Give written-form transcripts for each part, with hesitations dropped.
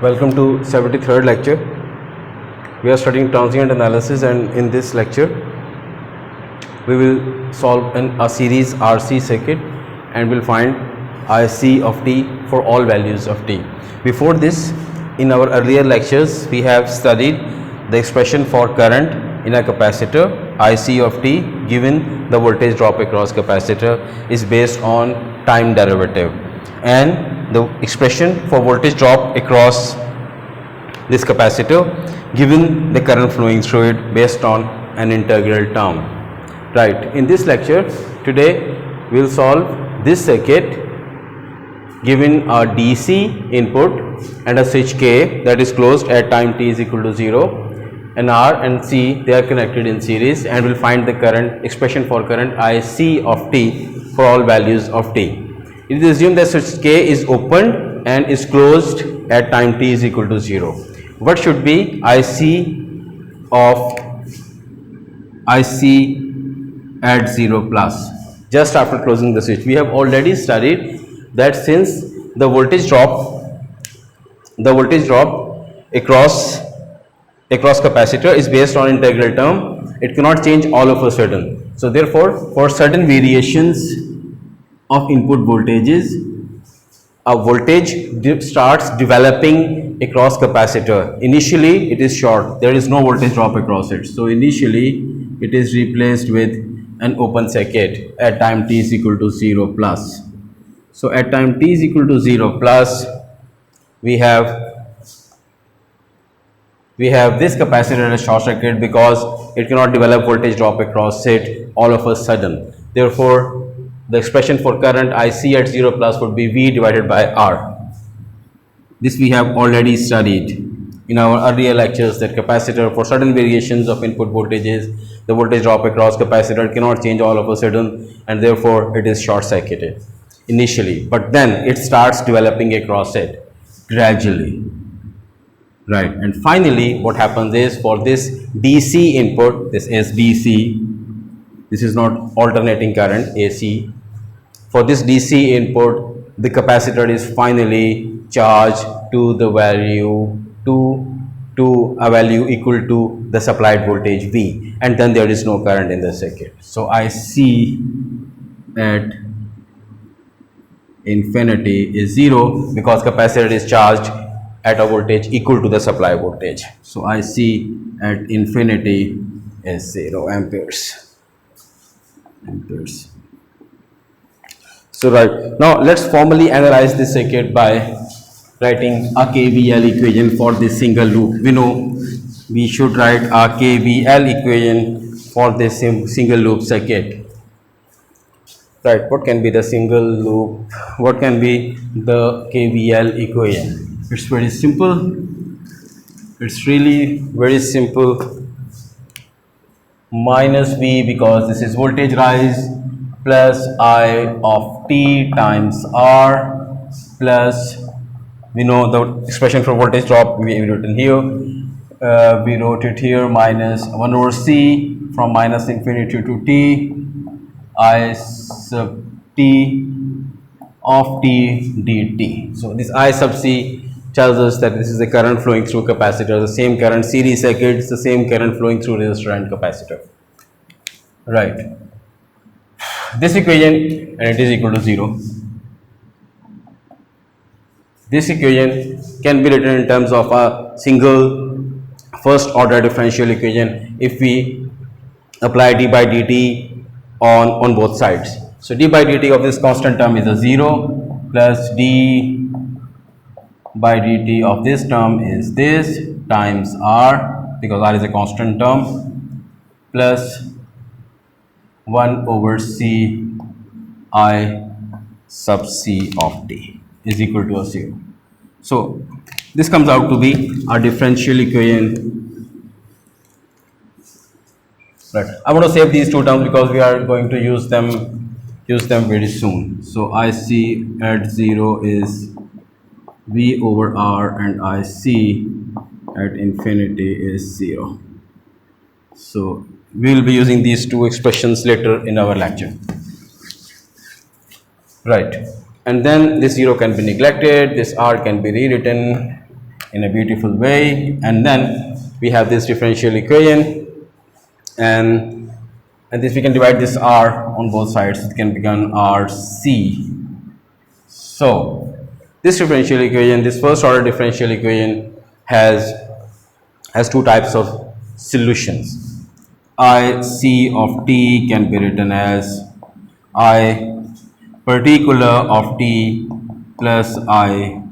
Welcome to 73rd lecture. We are studying transient analysis, and in this lecture we will solve a series RC circuit and will find IC of t for all values of t. Before this, in our earlier lectures we have studied the expression for current in a capacitor. IC of t given the voltage drop across capacitor is based on time derivative, and the expression for voltage drop across this capacitor given the current flowing through it based on an integral term. Right, in this lecture today we will solve this circuit given a DC input and a switch K that is closed at time t is equal to 0, and R and C, they are connected in series, and will find the current expression for current IC of t for all values of t. It is assumed that switch K is opened and is closed at time t is equal to 0. What should be IC at 0 plus just after closing the switch? We have already studied that since the voltage drop across capacitor is based on integral term, it cannot change all of a sudden. So therefore, for certain variations of input voltages, a voltage starts developing across capacitor. Initially it is short, there is no voltage drop across it, so initially it is replaced with an open circuit at time t is equal to 0 plus. So at time t is equal to 0 plus, we have this capacitor as short circuit because it cannot develop voltage drop across it all of a sudden. Therefore, the expression for current IC at 0 plus would be V divided by R. This we have already studied in our earlier lectures, that capacitor, for certain variations of input voltages, the voltage drop across capacitor cannot change all of a sudden, and therefore it is short circuited initially, but then it starts developing across it gradually. Right, and finally what happens is, for this DC input, this is DC, this is not alternating current, AC. For this DC input, the capacitor is finally charged to the value to a value equal to the supplied voltage V, and then there is no current in the circuit. So IC at infinity is 0 because capacitor is charged at a voltage equal to the supply voltage. So IC at infinity is 0 amperes. So right, now let's formally analyze this circuit by writing a KVL equation for this single loop. We know we should write a KVL equation for this single loop circuit. Right, what can be the single loop? What can be the KVL equation? It's very simple. It's really very simple. Minus V, because this is voltage rise, plus I of t times R, plus, we know the expression for voltage drop we have written here. We wrote it here, minus 1 over C from minus infinity to t, I sub t of t dt. So this I sub C tells us that this is the current flowing through capacitor, the same current series circuits, the same current flowing through resistor and capacitor. Right, this equation, and it is equal to 0. This equation can be written in terms of a single first order differential equation if we apply d by dt on both sides. So d by dt of this constant term is a 0, plus d by dt of this term is this, times R, because R is a constant term, plus 1 over C I sub C of t is equal to a 0. So this comes out to be our differential equation. Right, I want to save these two terms because we are going to use them very soon. So IC at 0 is V over R, and IC at infinity is 0. So we will be using these two expressions later in our lecture. Right, and then this 0 can be neglected, this R can be rewritten in a beautiful way. And then we have this differential equation, and this we can divide this r on both sides. It can become rc. So this differential equation, this first order differential equation has two types of solutions. I c of t can be written as I particular of t plus I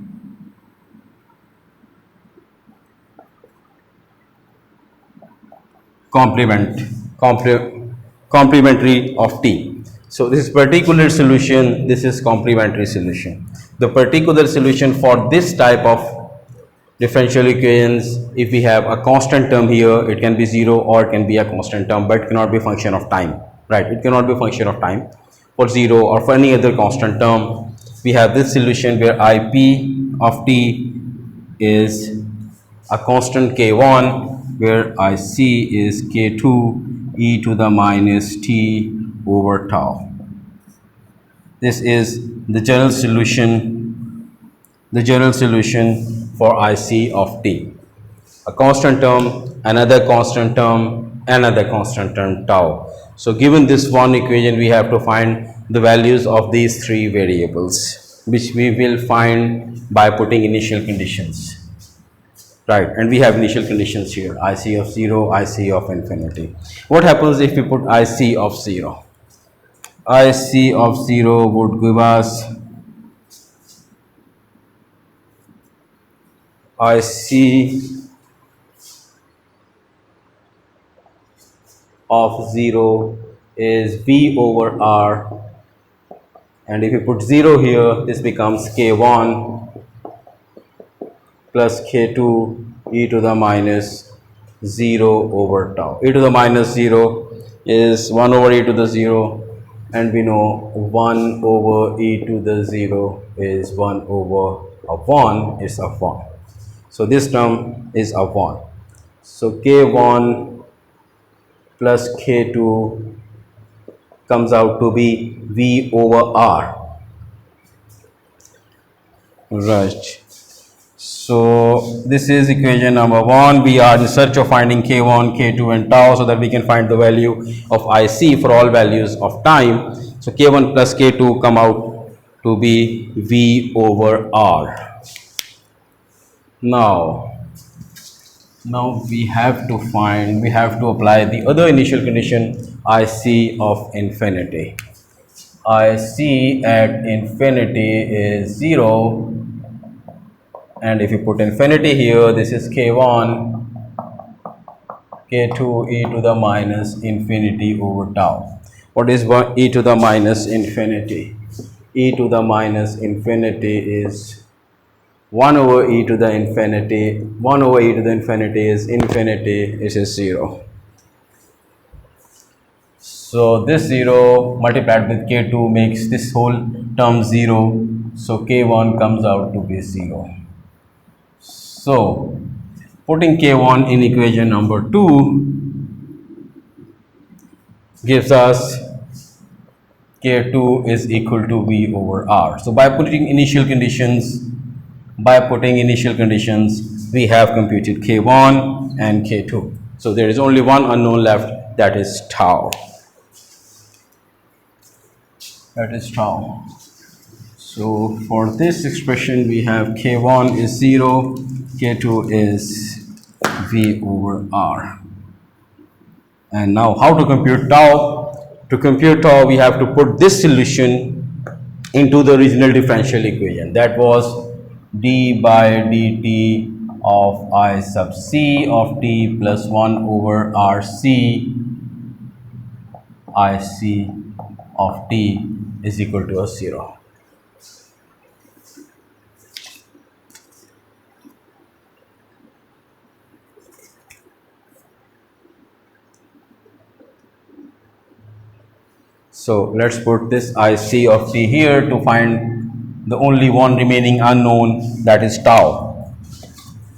complementary of t. So this is particular solution, this is complementary solution. The particular solution for this type of differential equations, if we have a constant term here, it can be 0 or it can be a constant term, but it cannot be a function of time, right? It cannot be a function of time for 0 or for any other constant term. We have this solution where Ip of t is a constant k1, where Ic is k2 e to the minus t over tau. This is the general solution for Ic of t. A constant term, another constant term, another constant term tau. So given this one equation, we have to find the values of these three variables, which we will find by putting initial conditions. Right, and we have initial conditions here, Ic of 0, Ic of infinity. What happens if we put Ic of 0? Ic of 0 would give us Ic of 0 is V over R, and if you put 0 here, this becomes K1 plus K2 e to the minus 0 over tau. E to the minus 0 is 1 over e to the 0, and we know 1 over e to the 0 is 1 over a 1 is a 1. So this term is a 1. So K1 plus K2 comes out to be V over R. Right. So this is equation number 1. We are in search of finding K1, K2 and tau, so that we can find the value of Ic for all values of time. So K1 plus K2 come out to be V over R. Now we have to apply the other initial condition, Ic of infinity. Ic at infinity is 0. And if you put infinity here, this is K1, K2 e to the minus infinity over tau. What is e to the minus infinity? E to the minus infinity is 1 over e to the infinity. 1 over e to the infinity is infinity, it is 0. So this 0 multiplied with K2 makes this whole term 0. So K1 comes out to be 0. So putting K1 in equation number 2 gives us K2 is equal to V over R. So by putting initial conditions, we have computed K1 and K2. So there is only one unknown left, that is tau. So for this expression, we have K1 is 0, K2 is V over R. And now how to compute tau? To compute tau, we have to put this solution into the original differential equation. That was d by dt of I sub c of t plus 1 over rc Ic of t is equal to 0. So let's put this Ic of t here to find the only one remaining unknown, that is tau.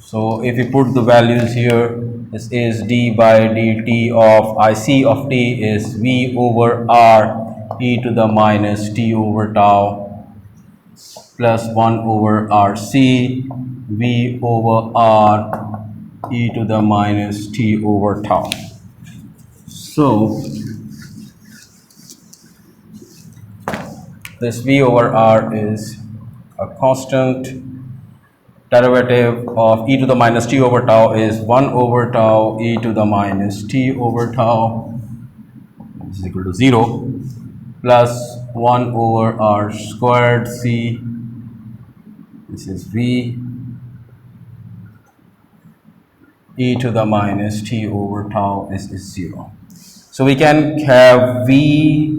So if we put the values here, this is d by dt of Ic of t is V over R e to the minus t over tau plus 1 over RC V over R e to the minus t over tau. So this V over R is a constant. Derivative of e to the minus t over tau is 1 over tau e to the minus t over tau. This is equal to 0 plus 1 over R squared C. This is V e to the minus t over tau is 0. So we can have V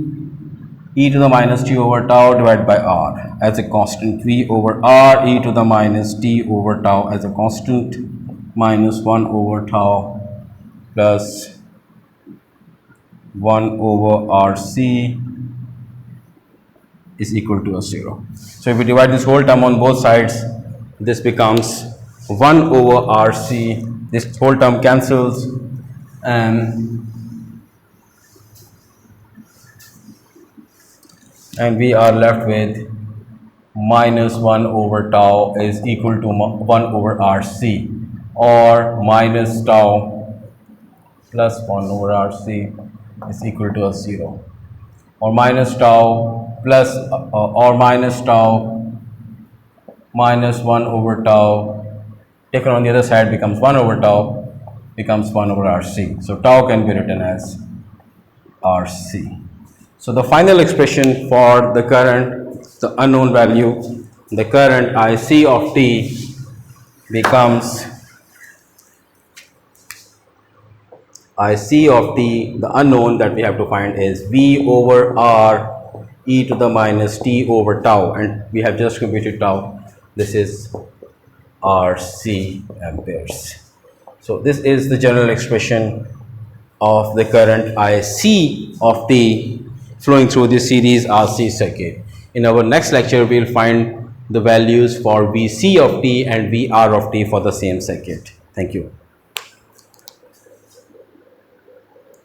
e to the minus t over tau divided by R as a constant, V over R e to the minus t over tau as a constant, minus 1 over tau plus 1 over RC is equal to 0. So if we divide this whole term on both sides, this becomes 1 over RC, this whole term cancels, and we are left with minus 1 over tau is equal to 1 over RC, or minus tau plus 1 over RC is equal to 0, or minus tau plus or minus tau minus 1 over tau taken on the other side becomes 1 over tau, becomes 1 over RC. So tau can be written as RC. So the final expression for the current, the unknown value, the current IC of t becomes IC of t, the unknown that we have to find is V over R e to the minus t over tau, and we have just computed tau. This is RC amperes. So this is the general expression of the current IC of t flowing through this series RC circuit. In our next lecture, we will find the values for VC of t and VR of t for the same circuit. Thank you.